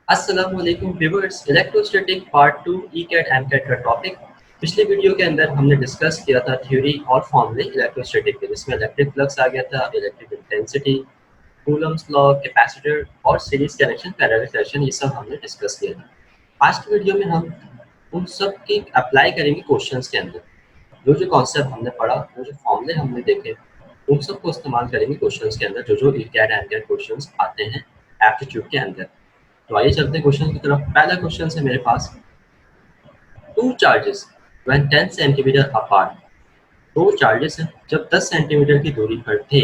अस्सलामुअलैकुम viewers, electrostatic part 2 ईकैट MCAT का topic. पिछले वीडियो के अंदर हमने डिस्कस किया था थ्योरी और फॉर्मूले इलेक्ट्रोस्टैटिक के, जिसमें इलेक्ट्रिक फ्लक्स आ गया था, electric intensity, Coulomb's law, capacitor और सीरीज कनेक्शन, पैरेलल कनेक्शन, ये सब हमने डिस्कस किया था। आज की वीडियो में हम उन सब की अप्लाई करेंगे क्वेश्चंस के अंदर। जो कॉन्सेप्ट हमने पढ़ा, जो फॉर्मूले हमने देखे, उन सब को इस्तेमाल करेंगे क्वेश्चंस के अंदर, जो ईकैट एमकैट क्वेश्चंस आते हैं एप्टीट्यूड के अंदर। तो आइए चलते हैं क्वेश्चन की तरफ। पहला क्वेश्चन है मेरे पास, two charges when 10 centimeter apart. दो चार्जेस हैं जब 10 सेंटीमीटर की दूरी पर थे,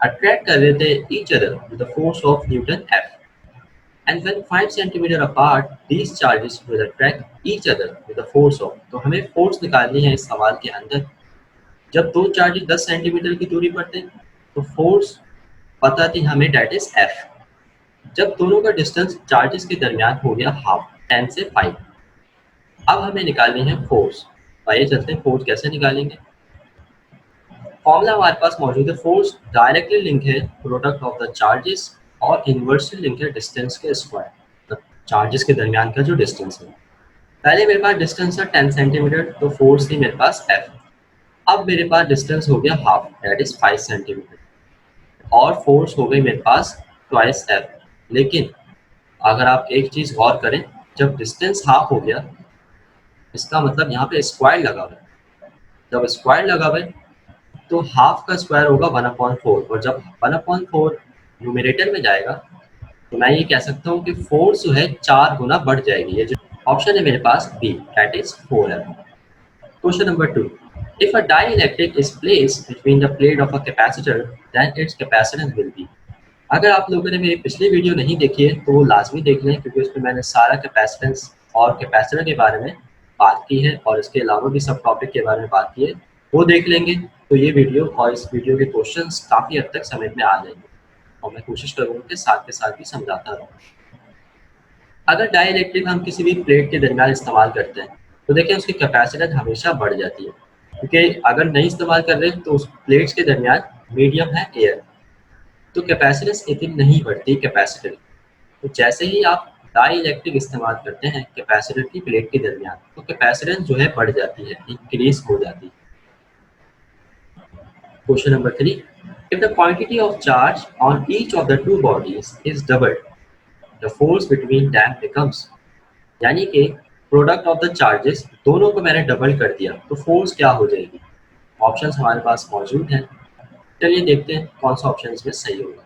अट्रैक्ट कर रहे थे each other with the force of Newton F, and when 5 centimetre apart these charges will attract each other with the force of. तो हमें फोर्स निकालनी है इस सवाल के अंदर। जब दो चार्जेस 10 सेंटीमीटर की दूरी पर थे तो फोर्स पता थी हमें, डेट इज एफ। जब दोनों का डिस्टेंस चार्जेस के दरमियान हो गया हाफ, 10 से 5, अब हमें निकालनी है फोर्स। आइए चलते हैं फोर्स कैसे निकालेंगे। फॉर्मूला हमारे पास मौजूद है। फोर्स डायरेक्टली लिंक है प्रोडक्ट ऑफ द चार्जेस और इनवर्सली लिंक है डिस्टेंस के स्क्वायर, चार्जेस के दरमियान का जो डिस्टेंस है। पहले मेरे पास डिस्टेंस था 10 सेंटीमीटर, तो फोर्स थी मेरे पास एफ। अब मेरे पास डिस्टेंस हो गया हाफ, दैट इज 5 सेंटीमीटर, और फोर्स हो गई मेरे पास ट्वाइस एफ। लेकिन अगर आप एक चीज गौर करें, जब डिस्टेंस हाफ हो गया, इसका मतलब यहाँ पे स्क्वायर लगा हुआ है। जब स्क्वायर लगा हुआ है तो हाफ का स्क्वायर होगा 1/4, और जब 1/4 न्यूमरेटर में जाएगा तो मैं ये कह सकता हूँ कि फोर्स जो है 4 गुना बढ़ जाएगी। ये जो ऑप्शन है मेरे पास बी, दैट इज 4 है। Question number 2, if a dielectric is placed between the plate of a capacitor then its capacitance will be. अगर आप लोगों ने मेरी पिछली वीडियो नहीं देखी है तो वो लाजमी देख लें, क्योंकि उसमें मैंने सारा कैपेसिटेंस और कैपेसिटर के बारे में बात की है, और इसके अलावा भी सब टॉपिक के बारे में बात की है। वो देख लेंगे तो ये वीडियो और इस वीडियो के क्वेश्चंस काफ़ी हद तक समझ में आ जाएंगे, और मैं कोशिश करूँगा कि साथ के साथ भी समझाता रहूँ। अगर डाइइलेक्ट्रिक हम किसी भी प्लेट के दरमियान इस्तेमाल करते हैं तो देखें उसकी कैपेसिटेंस हमेशा बढ़ जाती है, क्योंकि अगर नहीं इस्तेमाल कर रहे तो उस प्लेट्स के दरमियान मीडियम है एयर, तो कैपेसिटेंस इतनी नहीं बढ़ती कैपेसिटर। तो जैसे ही आप डाइइलेक्ट्रिक इस्तेमाल करते हैं कैपेसिटर की प्लेट के दरमियान, तो कैपेसिटेंस जो है बढ़ जाती है, इंक्रीज हो जाती है। Question number 3, if the quantity of charge on each of the two bodies is doubled, the force between them becomes. यानी कि प्रोडक्ट ऑफ द चार्जेस दोनों को मैंने डबल कर दिया तो फोर्स क्या हो जाएगी। ऑप्शंस हमारे पास मौजूद हैं, चलिए देखते हैं कौन सा ऑप्शन इसमें सही होगा।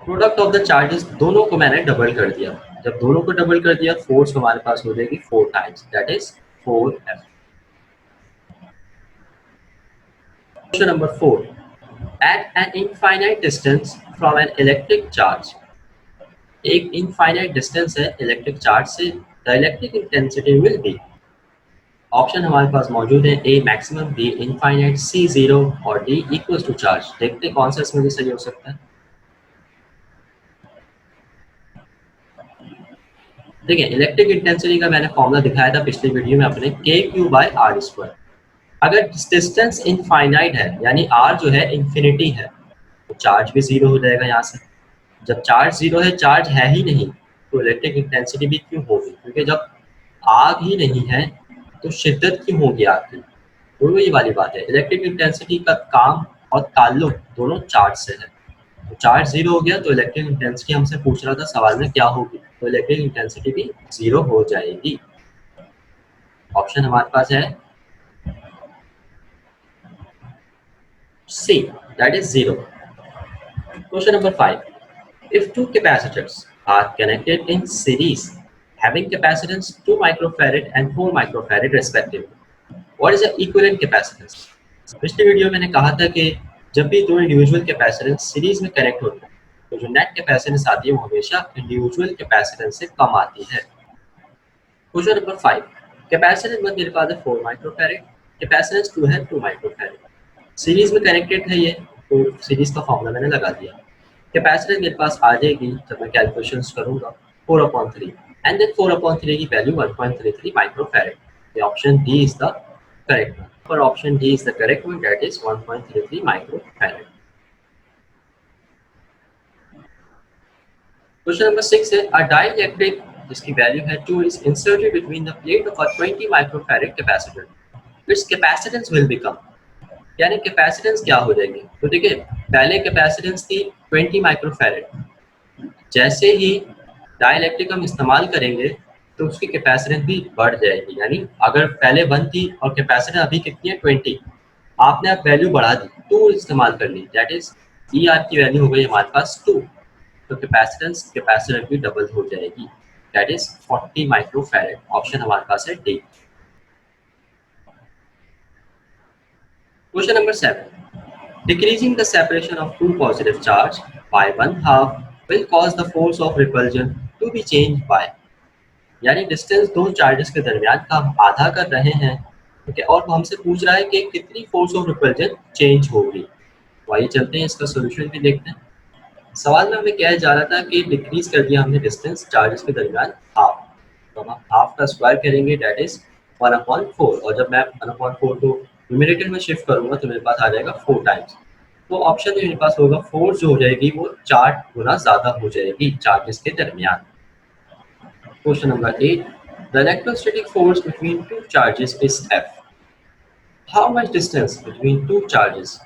प्रोडक्ट ऑफ द चार्जेस दोनों को मैंने डबल कर दिया, जब दोनों को डबल कर दिया फोर्स हमारे पास हो जाएगी 4 times, that is 4F। Question number 4, at an infinite distance from an electric charge. एक इनफाइनाइट डिस्टेंस है इलेक्ट्रिक चार्ज से, the electric intensity will be. Option हमारे पास मौजूद है, A maximum, B infinite, C 0 और डी इक्वल्स टू चार्ज। देखते हैं कौन सा इसमें भी सही हो सकता है। देखिए, इलेक्ट्रिक इंटेंसिटी का मैंने फॉर्मूला दिखाया था पिछली वीडियो में अपने, KQ/R²। अगर डिस्टेंस इनफाइनाइट है यानी R जो है इन्फिनिटी है, तो चार्ज भी 0 हो जाएगा यहाँ से। जब चार्ज 0 है, चार्ज है ही नहीं, तो इलेक्ट्रिक इंटेंसिटी भी क्यों होगी, क्योंकि जब आग ही नहीं है तो शिद्दत क्यों होगी आग की। तो ये वाली बात है, इलेक्ट्रिक इंटेंसिटी का काम और ताल्लुक दोनों चार्ज से है। तो चार्ज 0 हो गया तो इलेक्ट्रिक इंटेंसिटी हमसे पूछ रहा था सवाल में क्या होगी, तो इलेक्ट्रिक इंटेंसिटी भी 0 हो जाएगी। ऑप्शन हमारे पास है C, that is 0। Question number 5, if two capacitors are connected in series having capacitance 2 microfarad and 4 microfarad respectively, what is the equivalent capacitance? पिछली वीडियो में मैंने कहा था कि जब भी दो इंडिविजुअल कैपेसिटेंस सीरीज में कनेक्ट होते हैं तो जो नेट कैपेसिटेंस आती है वो हमेशा इंडिविजुअल कैपेसिटेंस से कम आती है। क्वेश्चन नंबर 5, कैपेसिटेंस मेरे पास है 4 माइक्रोफैरेड, कैपेसिटेंस 2 है 2 माइक्रोफैरेड, सीरीज में कनेक्टेड है ये, तो सीरीज का फॉर्मूला मैंने लगा दिया। कैपेसिटेंस मेरे पास आ जाएगी जब मैं कैलकुलेशंस करूंगा 4/3, एंड देन 4/3 की value 1.33 microfarad. Option D is the correct one, और option D is the correct one, that is 1.33 microfarad. Question number 6 है अ डाइलेक्ट्रिक जिसकी वैल्यू है 2 is inserted between the plate of a 20 microfarad capacitor its capacitance will become, यानी capacitance क्या हो जाएगी। तो देखिए पहले कैपेसिटेंस थी 20 माइक्रोफैरेड, जैसे ही डाइलेक्ट्रिक हम इस्तेमाल करेंगे तो उसकी कैपेसिटेंस भी बढ़ जाएगी। यानी अगर पहले 1 थी और कैपेसिटेंस अभी कितनी है 20, आपने अब वैल्यू बढ़ा दी 2 इस्तेमाल कर ली, दैट इज ई आर की वैल्यू हो गई हमारे पास 2, तो कैपेसिटेंस भी डबल हो जाएगी, दैट इज 40 माइक्रोफैरेड। ऑप्शन हमारे पास है D. Question number 7 decreasing the separation of two positive charge by 1/2 will cause the force of repulsion to be changed by, यानी डिस्टेंस दो चार्जेस के दरमियान का हम आधा कर रहे हैं, ठीक है, और वो हमसे पूछ रहा है कि कितनी फोर्स ऑफ रिपल्जन चेंज होगी। तो आइए चलते हैं इसका सोल्यूशन भी देखते हैं। सवाल में हमें क्या जा रहा था कि डिक्रीज कर दिया हमने डिस्टेंस चार्जेस के दरमियान हाफ, तो हम हाफ का स्क्वायर करेंगे दैट इज 1/4, और जब मैं 1/4 को न्यूमरेटर में शिफ्ट करूंगा तो मेरे पास आ जाएगा 4 टाइम्स। तो ऑप्शन जो मेरे पास होगा फोर्स जो हो जाएगी वो 4 गुना ज़्यादा हो जाएगी चार्जेस के दरमियान। Question number 8 the electrostatic force between two charges is F. How much distance between two charges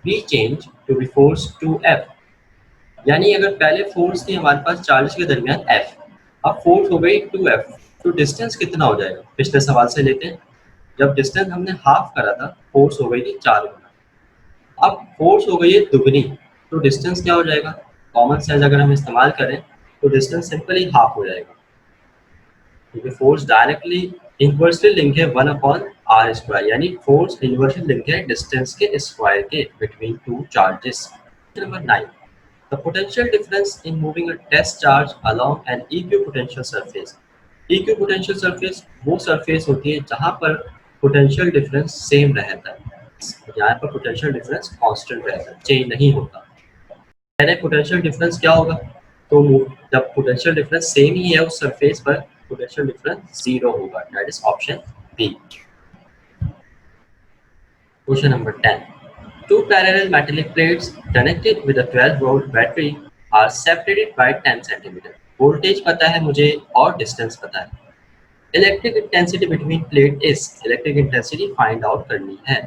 be change to be force two F, यानी अगर पहले फोर्स थी हमारे पास चार्जेस के दरमियान F, अब फोर्स हो गई 2F, तो डिस्टेंस कितना हो जाएगा। पिछले सवाल से लेते हैं, जब डिस्टेंस हमने हाफ करा था फोर्स हो गई थी 4 गुना, अब फोर्स हो गई है दुगनी, तो डिस्टेंस क्या हो जाएगा। कॉमन सेंस अगर हम इस्तेमाल करें तो डिस्टेंस सिंपली हाफ हो जाएगा, क्योंकि फोर्स डायरेक्टली इनवर्सली लिंक है 1/r², यानी फोर्स इनवर्सली लिंक है डिस्टेंस के स्क्वायर के between two charges. Number 9 the potential difference in moving a test charge along an equipotential surface. Equipotential surface वो surface होती है जहाँ पर पोटेंशियल डिफरेंस सेम रहता है, यहाँ पर पोटेंशियल डिफरेंस कांस्टेंट रहता है, चेंज नहीं होता। पहले पोटेंशियल डिफरेंस क्या होगा, तो जब पोटेंशियल डिफरेंस सेम ही है उस सरफेस पर पोटेंशियल डिफरेंस 0 होगा, that is option B. Question number 10 Two parallel metallic plates connected with a 12-volt battery are separated by 10 cm. Voltage पता है मुझे और डिस्टेंस पता है। Electric intensity between plate is, electric intensity find out करनी है।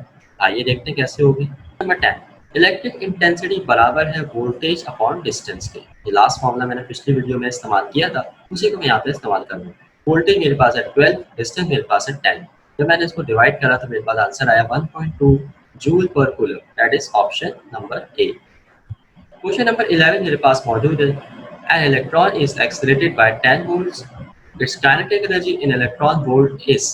आइए देखते हैं कैसे होगी। नंबर 10 इलेक्ट्रिक इंटेंसिटी बराबर है वोल्टेज अपॉन डिस्टेंस के। ये लास्ट फॉर्मूला मैंने पिछली वीडियो में इस्तेमाल किया था, उसी को मैं यहाँ पे इस्तेमाल करूँगा। वोल्टेज मेरे पास है 12, डिस्टेंस मेरे पास है 10। जब मैंने इसको डिवाइड करा तो मेरे पास आंसर आया 1.2 जूल पर coulomb, that is option number A. Question number 11 मेरे पास मौजूद है। An electron is accelerated by 10 volts, its kinetic energy in electron volt is,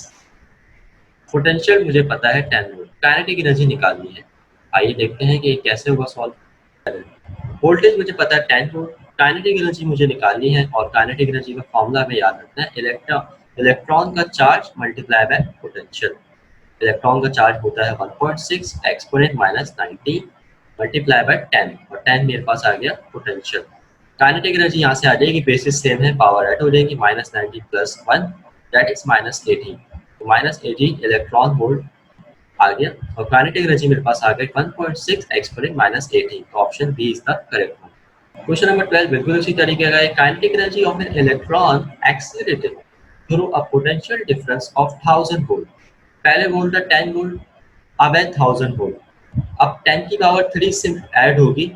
potential मुझे पता है 10 वोल्ट, काइनेटिक एनर्जी निकालनी है। आइए देखते हैं कि ये कैसे होगा सॉल्व। वोल्टेज मुझे पता है 10 वोल्ट, काइनेटिक एनर्जी मुझे निकालनी है, और काइनेटिक एनर्जी का फॉर्मूला हमें याद रखना है इलेक्ट्रॉन का charge multiply by potential. Electron का चार्ज होता है 1.6 एक्सपोनेंट -19 मल्टीप्लाई बाय 10, और 10 मेरे पास आ गया पोटेंशियल। काइनेटिक एनर्जी यहाँ से आ जाएगी, बेसिस सेम है, पावर ऐड हो जाएगी, -19 + 1 दैट इज -18, तो -18 इलेक्ट्रॉन वोल्ट आ गया, और काइनेटिक एनर्जी मेरे पास आ गई 1.6 एक्सपोनेंट -18, तो option B is the correct one. Question number 12 बिल्कुल उसी तरीके का है। Kinetic energy of an electron accelerated through a potential difference of 1000 volt. पहले वोल्ट था 10 वोल्ट, अब है 1000 वोल्ट। अब 10 की पावर 3 सिर्फ ऐड होगी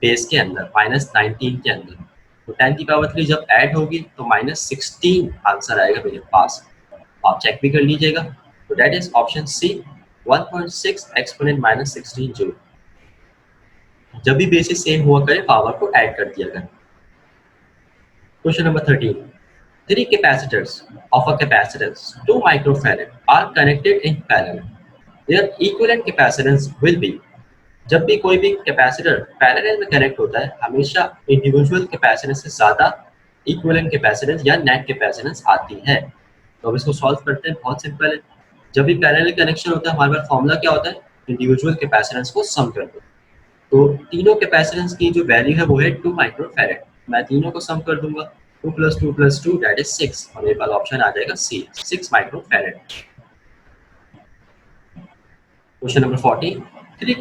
बेस के अंदर -19 के अंदर, तो 10 की पावर 3 जब ऐड होगी तो -16 आंसर आएगा मेरे पास। आप चेक भी कर लीजिएगा, तो that is option C 1.6 exponent -16 joule. जब भी बेसिस सेम हुआ करे पावर को ऐड कर दिया करें। Question number 13 Three capacitors of a capacitance 2 microfarad are connected in parallel. Their equivalent capacitance will be, जब भी कोई भी कैपेसिटर पैरेलल में कनेक्ट होता है हमेशा इंडिविजुअल कैपेसिटेंस से ज़्यादा इक्विवेलेंट कैपेसिटेंस या नेट कैपेसिटेंस आती है। तो अब इसको सॉल्व करते हैं, बहुत सिंपल है। जब भी पैरेलल कनेक्शन होता है हमारे पास फॉर्मूला क्या होता है, इंडिविजुअल कैपेसिटेंस को सम कर दो। तो तीनों कैपेसिटेंस की जो वैल्यू है वो है 2 माइक्रोफैरेड, मैं तीनों को सम कर दूंगा, 2 + 2 + 2 दैट इज 6, और मेरे पास ऑप्शन आ जाएगा सी 6 microfarad. Question number 14 three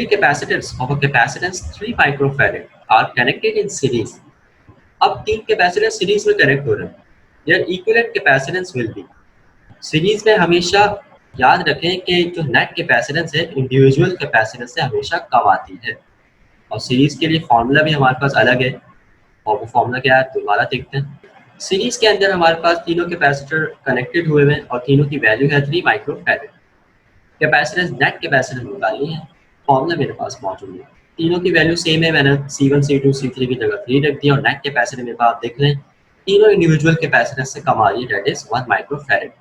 capacitors of a capacitance 3 microfarad are connected in series अब तीन कैपेसिटेंस सीरीज में कनेक्ट हो रहे हैं, their equivalent capacitance will be, series में हमेशा याद रखें कि जो नेट कैपेसिटेंस है इंडिविजुअल कैपेसिटेंस से हमेशा कम आती है। और सीरीज के लिए फॉर्मूला भी हमारे पास अलग है, और वो फॉर्मूला क्या है दोबारा देखते हैं। सीरीज के अंदर हमारे पास तीनों कैपेसिटर कनेक्टेड हुए हैं और तीनों की वैल्यू है 3 माइक्रोफैरेड। कैपेसिटेंस नेट कैपेसिटेंस निकालनी है, फॉर्मूला मेरे पास मौजूद है, तीनों की वैल्यू सेम है, मैंने C1 C2 C3 की जगह 3 रख दिया और नेट कैपेसिटी मेरे पास आप देख लें तीनों इंडिविजुअल कैपेसिटेंस से कम आ रही है, that is 1 microfarad.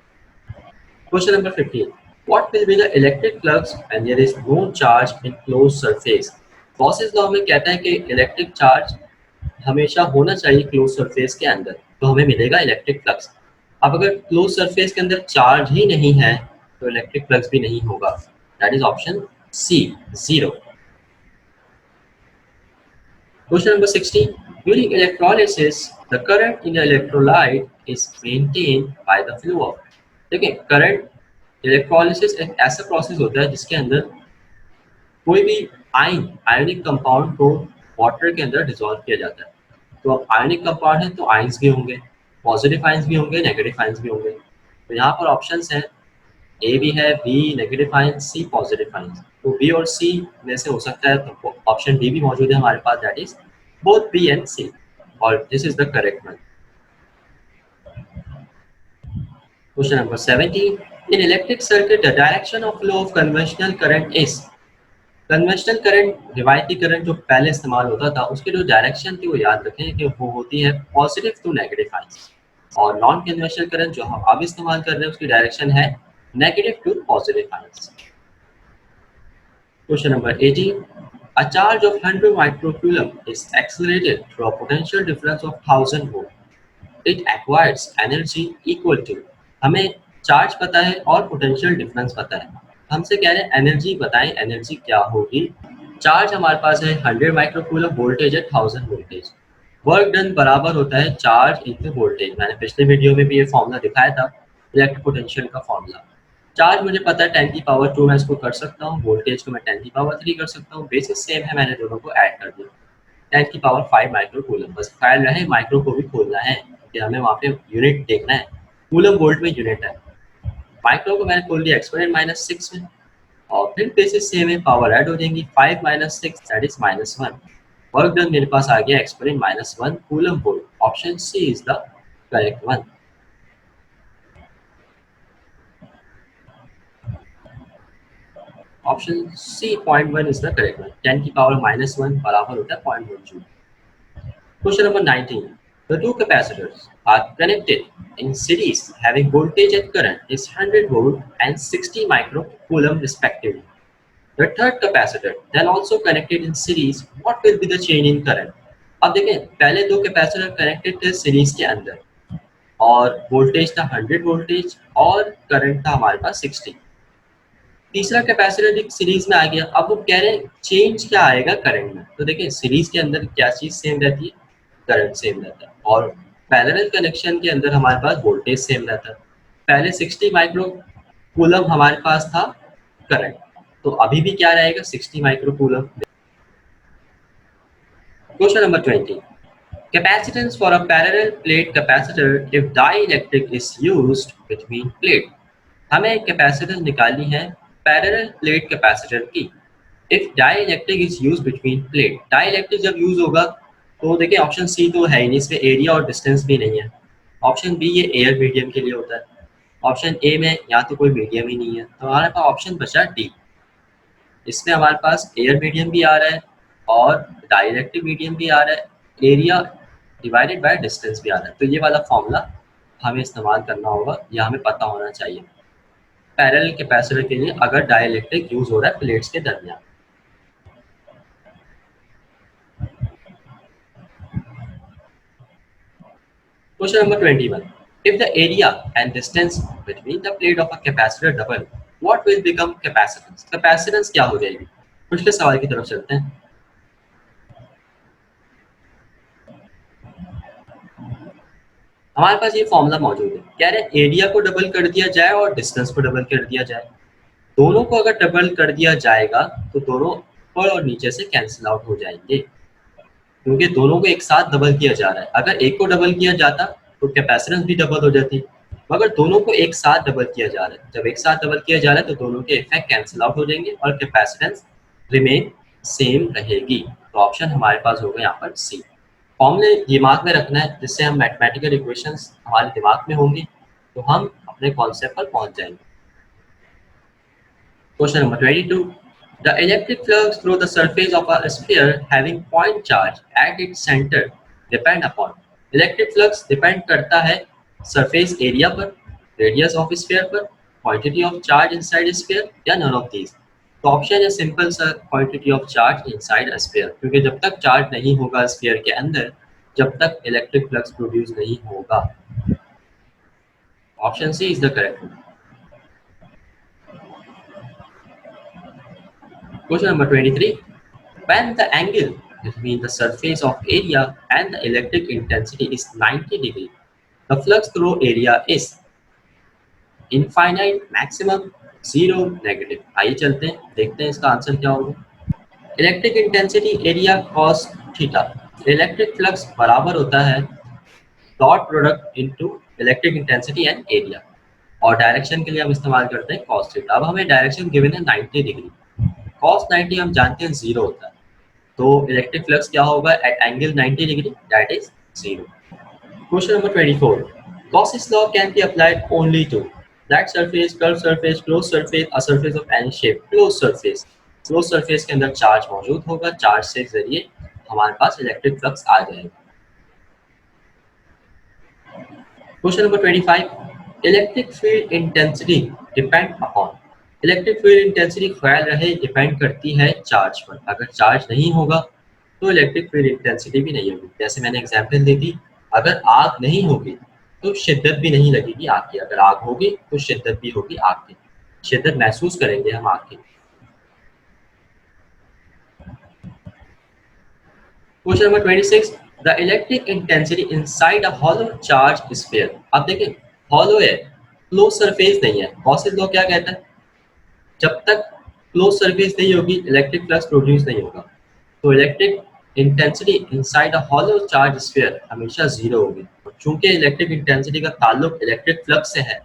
Question number 15, what will be the electric flux when there is no charge in closed surface. Gauss's law में कहता है कि इलेक्ट्रिक चार्ज हमेशा होना चाहिए क्लोज सरफेस के अंदर, तो हमें मिलेगा इलेक्ट्रिक फ्लक्स। अब अगर क्लोज सरफेस के अंदर चार्ज ही नहीं है तो इलेक्ट्रिक फ्लक्स भी नहीं होगा, that is option C 0। Question number 16, during electrolysis the current in the electrolyte is maintained by the flow of. देखिए करंट, इलेक्ट्रोलिसिस एक ऐसा प्रोसेस होता है जिसके अंदर कोई भी आयनिक कंपाउंड को वाटर के अंदर डिसॉल्व किया जाता है। तो अब आयनिक कंपाउंड है तो आयंस भी होंगे, पॉजिटिव आयंस भी होंगे, नेगेटिव आयंस भी होंगे। तो यहाँ पर ऑप्शंस हैं, ए भी है, बी नेगेटिव आयंस, सी पॉजिटिव आयंस। तो बी और सी में से हो सकता है तो ऑप्शन डी भी मौजूद है हमारे पास, that is both B and C, और this is the correct one. Question number 17, in electric circuit the direction of flow of conventional current is. Conventional current, रिवायती करंट जो पहले इस्तेमाल होता था उसकी जो डायरेक्शन थी वो याद रखें कि वो होती है पॉजिटिव टू नेगेटिव आयंस, और नॉन कन्वेंशनल करंट जो हम अब इस्तेमाल कर रहे हैं उसकी डायरेक्शन है negative to positive ions. Question number 18, a charge of 100 microcoulomb is accelerated through a potential difference of 1000 volt. It acquires energy equal to, हमें चार्ज पता है और पोटेंशियल डिफरेंस पता है, हमसे कह रहे हैं एनर्जी बताएं, एनर्जी क्या होगी। चार्ज हमारे पास है 100 माइक्रोकूलम, वोल्टेज है 1000 वोल्टेज, वर्क डन बराबर होता है चार्ज इनटू वोल्टेज। मैंने पिछले वीडियो में भी ये फॉर्मूला दिखाया था, इलेक्ट्रिक पोटेंशियल का फॉर्मूला। चार्ज मुझे पता है 10 की पावर 2 मैं इसको कर सकता हूँ, वोल्टेज को मैं 10 की पावर 3 कर सकता हूँ, बेसिस सेम है, मैंने दोनों को ऐड कर दिया, 10 की पावर 5 माइक्रोकूलम। बस ख्याल रहे माइक्रो को भी खोलना है क्योंकि हमें वहाँ पे यूनिट देखना है, कूलम वोल्ट में यूनिट है। माइक्रो को मैंने खोल दिया एक्सपोनेंट -6 में, और फिर बेसिस सेम है, पावर ऐड हो जाएंगी, 5 - 6 दैट इज -1। वर्क डन मेरे पास आ गया exponent -1 coulomb volt, option C is the correct one. Option C 0.1 is the correct one, 10 की पावर -1 बराबर होता है 0.1 joule. Question number 19, the two capacitors are connected in series having voltage and current is 100 volt and 60 microcoulomb respectively. The third capacitor then also connected in series, what will be the change in current? अब देखें पहले दो capacitor connected थे series के अंदर और voltage था 100 voltage और करंट था हमारे पास 60। तीसरा कैपेसिटर एक सीरीज में आ गया, अब वो कह रहे हैं चेंज क्या आएगा करंट में। तो देखें सीरीज के अंदर क्या चीज सेम रहती है, करंट सेम रहता है, और पैरेलल कनेक्शन के अंदर हमारे पास वोल्टेज सेम रहता है। पहले 60 माइक्रो कूलम हमारे पास था करंट, तो अभी भी क्या रहेगा 60 micro coulomb. Question number 20, capacitance for a parallel plate capacitor if dielectric is used between plate। हमें कैपेसिटेंस निकालनी है पैरेलल प्लेट कैपेसिटर की, if dielectric is use between plate. Dielectric जब यूज होगा तो देखिए ऑप्शन सी तो है ही नहीं, इसमें एरिया और डिस्टेंस भी नहीं है। ऑप्शन बी ये एयर मीडियम के लिए होता है, ऑप्शन ए में या तो कोई मीडियम ही नहीं है, तो हमारे पास ऑप्शन बचा डी, इसमें हमारे पास एयर मीडियम भी आ रहा है और डाइलेक्ट्रिक मीडियम भी आ रहा है, एरिया डिवाइडेड बाय डिस्टेंस भी आ रहा है। तो ये वाला फॉर्मूला हमें इस्तेमाल करना होगा, या हमें पता होना चाहिए पैरेलल कैपेसिटर के लिए अगर डाइलेक्ट्रिक यूज हो रहा है प्लेट्स के दरमियान। Question number 21, if the area and distance between the plate of a capacitor double, what will become capacitance? capacitance क्या हो जाएगी? पिछले सवाल की तरफ चलते हैं। हमारे पास ये फॉर्मूला मौजूद है, कह रहे हैं एरिया को डबल कर दिया जाए और डिस्टेंस को डबल कर दिया जाए। दोनों को अगर डबल कर दिया जाएगा तो दोनों ऊपर और नीचे से कैंसिल आउट हो जाएंगे। क्योंकि दोनों को एक साथ डबल किया जा रहा है। अगर एक को डबल किया जाता तो कैपेसिटेंस भी डबल हो जाती, मगर दोनों को एक साथ डबल किया जा रहा है। जब एक साथ डबल किया जा रहा है तो दोनों के इफेक्ट कैंसिल आउट हो जाएंगे और कैपेसिटेंस रिमेन सेम रहेगी। तो ऑप्शन हमारे पास होगा यहाँ पर सी। फॉर्मूले दिमाग में रखना है, जिससे हम मैथमेटिकल इक्वेशंस हमारे दिमाग में होंगी तो हम अपने कॉन्सेप्ट पर पहुंच जाएंगे। Question number 22, the electric flux through the surface of a sphere having point charge at its center depend upon। Electric flux depend करता है सरफेस एरिया पर, रेडियस ऑफ स्फीयर पर, quantity of charge inside sphere, या none of these. तो option है simple सा, quantity of charge inside a sphere, क्योंकि जब तक चार्ज नहीं होगा स्फीयर के अंदर, जब तक इलेक्ट्रिक फ्लक्स प्रोड्यूस नहीं होगा। Option C is the correct. Question number 23. When the angle between the surface of area and the electric intensity is 90 degree, the flux through area is infinite, maximum, zero, negative। आइए चलते हैं, देखते हैं इसका answer क्या होगा। Electric intensity area cos theta, electric flux बराबर होता है dot product into electric intensity and area, और डायरेक्शन के लिए हम इस्तेमाल करते हैं cos थीटा। अब हमें डायरेक्शन गिवन है 90 डिग्री, cos 90 हम जानते हैं जीरो होता है, तो इलेक्ट्रिक फ्लक्स क्या होगा at angle 90 degree, that is zero. Question number 24, Gauss's law can be applied only to that surface, curve surface, close surface, a surface of any shape. Close surface, close surface के अंदर charge मौजूद होगा, charge से जरिए हमारे पास electric flux आ जाएगा। Question number 25, electric field intensity depend upon. Electric field intensity ख्याल रहे डिपेंड करती है चार्ज पर। अगर चार्ज नहीं होगा तो इलेक्ट्रिक फील्ड इंटेंसिटी भी नहीं होगी। जैसे मैंने एग्जांपल दी थी, अगर आग नहीं होगी तो शिद्दत भी नहीं लगेगी आग की, अगर आग होगी तो शिद्दत भी होगी आग की, शिद्दत महसूस करेंगे हम आग की। Question number 26, the electric intensity inside a hollow charge sphere. अब देखिए हॉलो है, क्लोज सरफेस नहीं है। गॉसिस लॉ क्या कहता है, जब तक क्लोज सरफेस नहीं होगी इलेक्ट्रिक फ्लक्स प्रोड्यूस नहीं होगा। तो electric intensity inside a hollow charge sphere हमेशा जीरो होगी। चूंकि इलेक्ट्रिक इंटेंसिटी का ताल्लुक इलेक्ट्रिक फ्लक्स से है,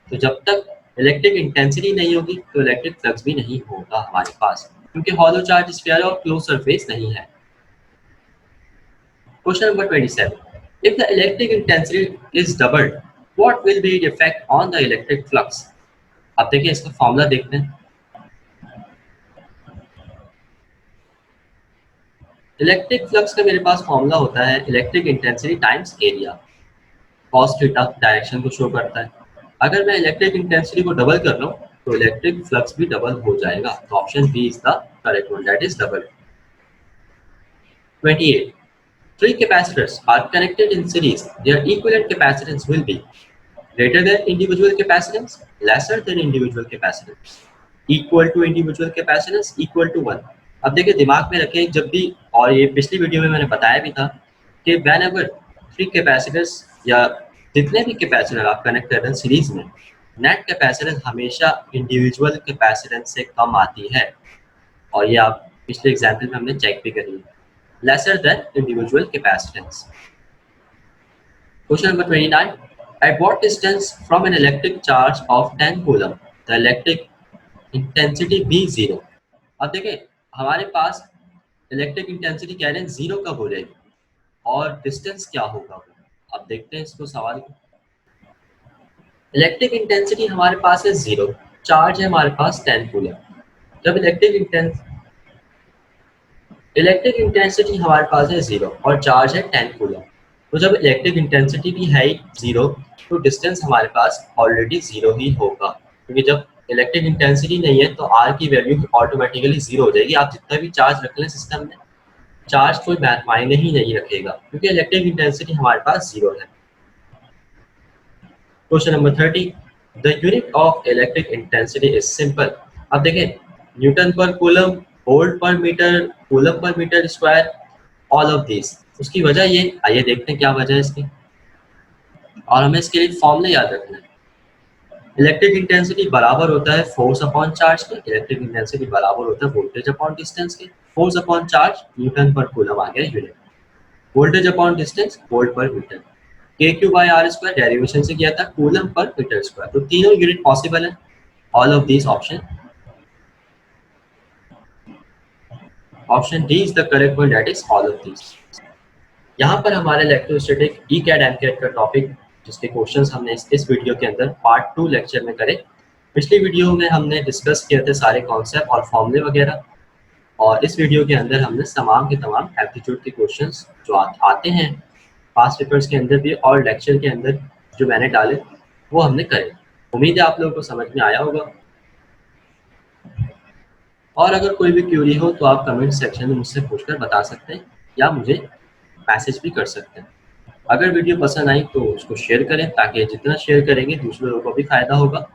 तो जब तक इलेक्ट्रिक इंटेंसिटी नहीं होगी तो इलेक्ट्रिक फ्लक्स भी नहीं होगा हमारे पास, क्योंकि हॉलो चार्ज स्फीयर और क्लोज सरफेस नहीं है। Question number 27, if the electric intensity is doubled what will be the effect on the electric flux. अब देखिए इसका फॉर्मूला देखते हैं। इलेक्ट्रिक फ्लक्स का मेरे पास फॉर्मूला होता है electric intensity times area, cos theta direction को शो करता है। अगर मैं इलेक्ट्रिक इंटेंसिटी को डबल कर लूं तो इलेक्ट्रिक फ्लक्स भी डबल हो जाएगा। तो option B is the correct one, that is double. 28, three capacitors are connected in series, their equivalent capacitance will be greater than individual capacitance, lesser than individual capacitance, equal to individual capacitance, equal to 1। अब देखिए दिमाग में रखें जब भी, और ये पिछली वीडियो में मैंने बताया भी था कि whenever three capacitors या जितने भी कैपेसिटर आप कनेक्ट कर रहे हैं सीरीज में, नेट कैपेसिटेंस हमेशा इंडिविजुअल कैपेसिटेंस से कम आती है, और ये आप पिछले एग्जाम्पल में हमने चेक भी करी है, lesser than individual capacitance। Question number 29, at what distance from an electric charge of 10 coulomb the electric intensity be zero। अब देखें हमारे पास इलेक्ट्रिक इंटेंसिटी कह रहे हैं जीरो कब हो जाएगी और डिस्टेंस क्या होगा। अब देखते हैं इसको सवाल को। इलेक्ट्रिक इंटेंसिटी हमारे पास है जीरो, चार्ज है हमारे पास 10 कूलम। जब इलेक्ट्रिक इंटेंसिटी हमारे पास है जीरो और चार्ज है 10 कूलम, तो जब इलेक्ट्रिक इंटेंसिटी भी है जीरो तो डिस्टेंस हमारे पास ऑलरेडी जीरो ही होगा, क्योंकि जब इलेक्ट्रिक इंटेंसिटी नहीं है तो आर की वैल्यू ऑटोमेटिकली जीरो हो जाएगी। आप जितना भी चार्ज रख लें सिस्टम में, चार्ज कोई मायने ही नहीं रखेगा, क्योंकि इलेक्ट्रिक इंटेंसिटी हमारे पास जीरो है। Question number 30, the unit of electric intensity is simple. अब देखें न्यूटन पर कूलम, वोल्ट पर मीटर, कूलम पर metre square, all of this. उसकी वजह ये, आइए देखते हैं क्या वजह है इसकी, और हमें इसके लिए फॉर्मूला याद रखना है। इलेक्ट्रिक इंटेंसिटी बराबर होता है फोर्स अपॉन चार्ज के, इलेक्ट्रिक इंटेंसिटी बराबर होता है वोल्टेज अपॉन डिस्टेंस के। फोर्स अपॉन चार्ज न्यूटन पर कूलम आ गया unit. Voltage upon distance volt पर metre, K Q by R square derivation से किया था कूलम पर मीटर स्क्वायर। तो तीनों यूनिट पॉसिबल है, all of these option. Option D is the correct one, that is all of these. यहाँ पर हमारे इलेक्ट्रोस्टैटिक ई कैड एम कैड का टॉपिक जिसके क्वेश्चंस हमने इस वीडियो के अंदर पार्ट 2 लेक्चर में करे। पिछली वीडियो में हमने डिस्कस किए थे सारे कॉन्सेप्ट और फॉर्मूले वगैरह, और इस वीडियो के अंदर हमने तमाम के तमाम एप्टीट्यूड के क्वेश्चंस जो आते हैं पास्ट पेपर्स के अंदर भी और लेक्चर के अंदर जो मैंने डाले वो हमने करे। उम्मीद है आप लोगों को समझ में आया होगा। और अगर कोई भी क्यूरी हो तो आप कमेंट सेक्शन में मुझसे पूछकर बता सकते हैं या मुझे मैसेज भी कर सकते हैं। अगर वीडियो पसंद आई तो उसको शेयर करें, ताकि जितना शेयर करेंगे दूसरे लोगों को भी फायदा होगा।